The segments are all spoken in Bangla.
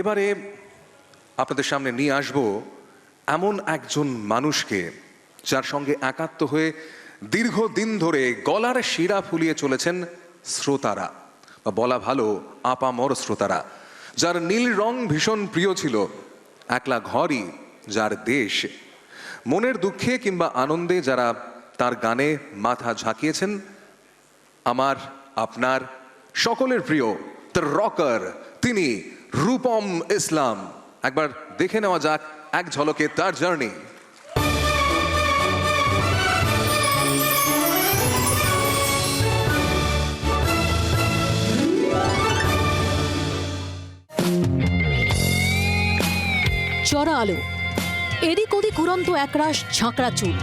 এবারে আপনাদের সামনে নিয়ে আসব এমন একজন মানুষকে যার সঙ্গে একাত্ম হয়ে দীর্ঘদিন ধরে গলার শিরা ফুলিয়ে চলেছেন শ্রোতারা, বা বলা ভালো আপামর শ্রোতারা, যার নীল রং ভীষণ প্রিয় ছিল, একলা ঘরই যার দেশ। মনের দুঃখে কিংবা আনন্দে যারা তার গানে মাথা ঝাঁকিয়েছেন, আমার আপনার সকলের প্রিয় দ্য রকার, তিনি রূপম ইসলাম। একবার দেখে নেওয়া যাক এক ঝলকে তার জার্নি। চড়া আলো, এদিক ওদিক উড়ন্ত একরাশ ঝাঁকড়া চুল,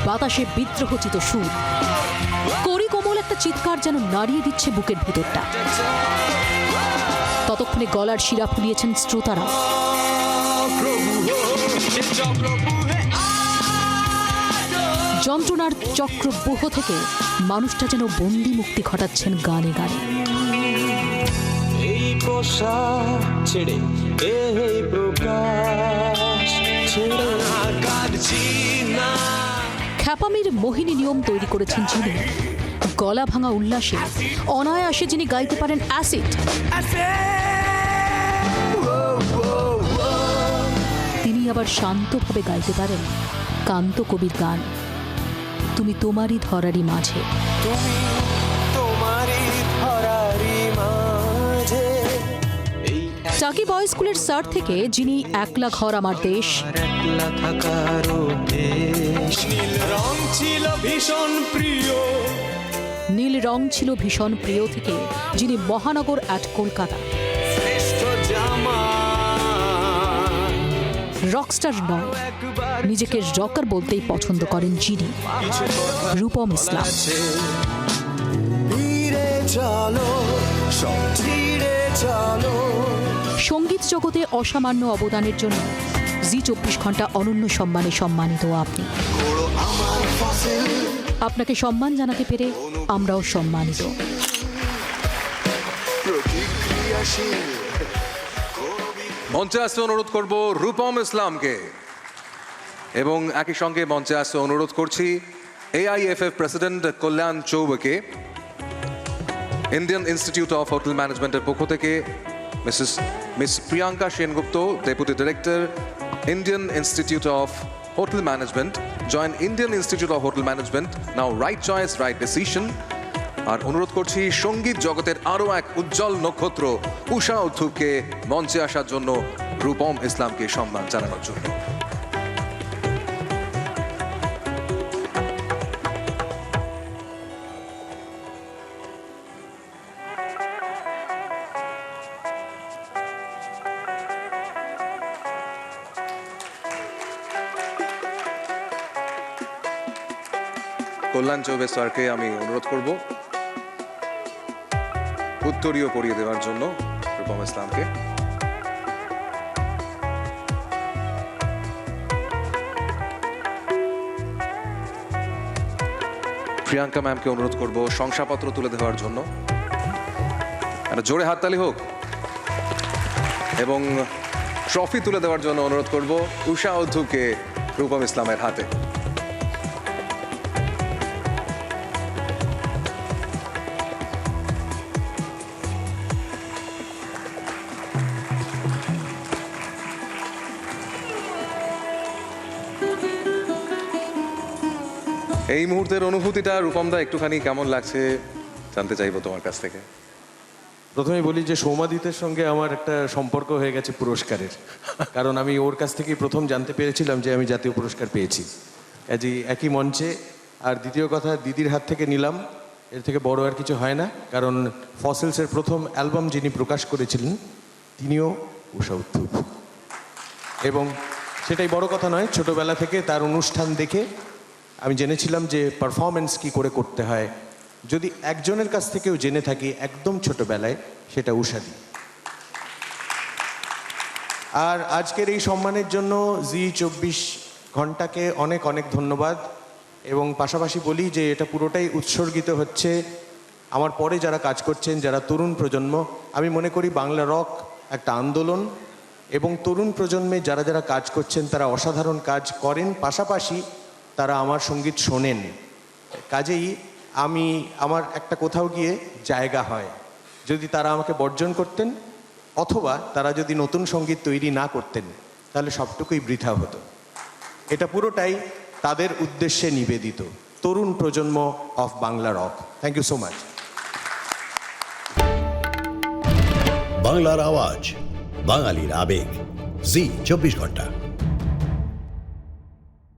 বাতাসে বিদ্রোহচিত সুর, করি কোমল একটা চিৎকার যেন নাড়িয়ে দিচ্ছে বুকের ভিতরটা। ততক্ষণে গলার শিরা ফুলিয়েছেন শ্রোতারা। যন্ত্রণার চক্রব্যূহ থেকে মানুষটা যেন বন্দি মুক্তি ঘটাচ্ছেন গানে গানে। খ্যাপামির মোহিনী নিয়ম তৈরি করেছেন যিনি, গলা ভাঙা উল্লাসে অনায়াসে যিনি গাইতে পারেন অ্যাসিড, তিনি আবার শান্তভাবে গাইতে পারেন কান্ত কবির গান, তুমি তোমারই ধরারি মাঝে। টাকি বয়েজ স্কুলের স্যার থেকে যিনি একলা ঘর আমার দেশ, নীল রং ছিল ভীষণ প্রিয় থেকে যিনি মহানগর অ্যাট কলকাতা, রকস্টার নয়, নিজেকে রকার বলতেই পছন্দ করেন যিনি, রূপম ইসলাম। সঙ্গীত জগতে অসামান্য অবদানের জন্য জি24 ঘন্টা অনন্য সম্মানে সম্মানিত আপনি। আপনাকে সম্মান জানাতে পেরে আমরাও সম্মানিত। মঞ্চে আসতে অনুরোধ করব রূপম ইসলামকে, এবং একই সঙ্গে মঞ্চে আসতে অনুরোধ করছি AIFF প্রেসিডেন্ট কল্যাণ চৌবেকে, ইন্ডিয়ান ইনস্টিটিউট অফ হোটেল ম্যানেজমেন্টের পক্ষ থেকে Miss Priyanka Sengupta, deputy director, Indian Institute of Hotel Management, join Indian Institute of Hotel Management, now right choice right decision. আর অনুরোধ করছি সঙ্গীত জগতের আরও এক উজ্জ্বল নক্ষত্র উষা উত্থুপকে মঞ্চে আসার জন্য, রূপম ইসলামকে সম্মান জানানোর জন্য। কল্যাণ চৌবে স্যারকে আমি অনুরোধ করব উত্তরীয় পরিয়ে দেওয়ার জন্য রূপম ইসলামকে। প্রিয়াঙ্কা ম্যামকে অনুরোধ করব শংসাপত্র তুলে দেওয়ার জন্য। একটা জোরে হাততালি হোক। এবং ট্রফি তুলে দেওয়ার জন্য অনুরোধ করব উষা উত্থুপকে রূপম ইসলামের হাতে। এই মুহূর্তের অনুভূতিটা রূপমদা একটুখানি কেমন লাগছে জানতে চাইবো তোমার কাছ থেকে। প্রথমেই বলি যে সৌমাদিতের সঙ্গে আমার একটা সম্পর্ক হয়ে গেছে পুরস্কারের, কারণ আমি ওর কাছ থেকেই প্রথম জানতে পেরেছিলাম যে আমি জাতীয় পুরস্কার পেয়েছি, কাজেই একই মঞ্চে। আর দ্বিতীয় কথা, দিদির হাত থেকে নিলাম, এর থেকে বড় আর কিছু হয় না, কারণ ফসিলসের প্রথম অ্যালবাম যিনি প্রকাশ করেছিলেন তিনিও উষা উত্থুপ। এবং সেটাই বড় কথা নয়, ছোটবেলা থেকে তার অনুষ্ঠান দেখে আমি জেনেছিলাম যে পারফরমেন্স কী করে করতে হয়। যদি একজনের কাছ থেকেও জেনে থাকি একদম ছোটবেলায়, সেটা উষাদি। আর আজকের এই সম্মানের জন্য জি24 ঘন্টাকে অনেক অনেক ধন্যবাদ। এবং পাশাপাশি বলি যে এটা পুরোটাই উৎসর্গিত হচ্ছে আমার পরে যারা কাজ করছেন, যারা তরুণ প্রজন্ম, আমি মনে করি বাংলা রক একটা আন্দোলন, এবং তরুণ প্রজন্মে যারা যারা কাজ করছেন তারা অসাধারণ কাজ করেন, পাশাপাশি তারা আমার সঙ্গীত শোনেন। কাজেই আমার একটা কোথাও গিয়ে জায়গা হয়, যদি তারা আমাকে বর্জন করতেন অথবা তারা যদি নতুন সঙ্গীত তৈরি না করতেন তাহলে সবটুকুই বৃথা হতো। এটা পুরোটাই তাদের উদ্দেশ্যে নিবেদিত, তরুণ প্রজন্ম of Bangla rock. Thank you so much. বাংলার আওয়াজ, বাঙালির আবেগ, জি 24 ঘন্টা।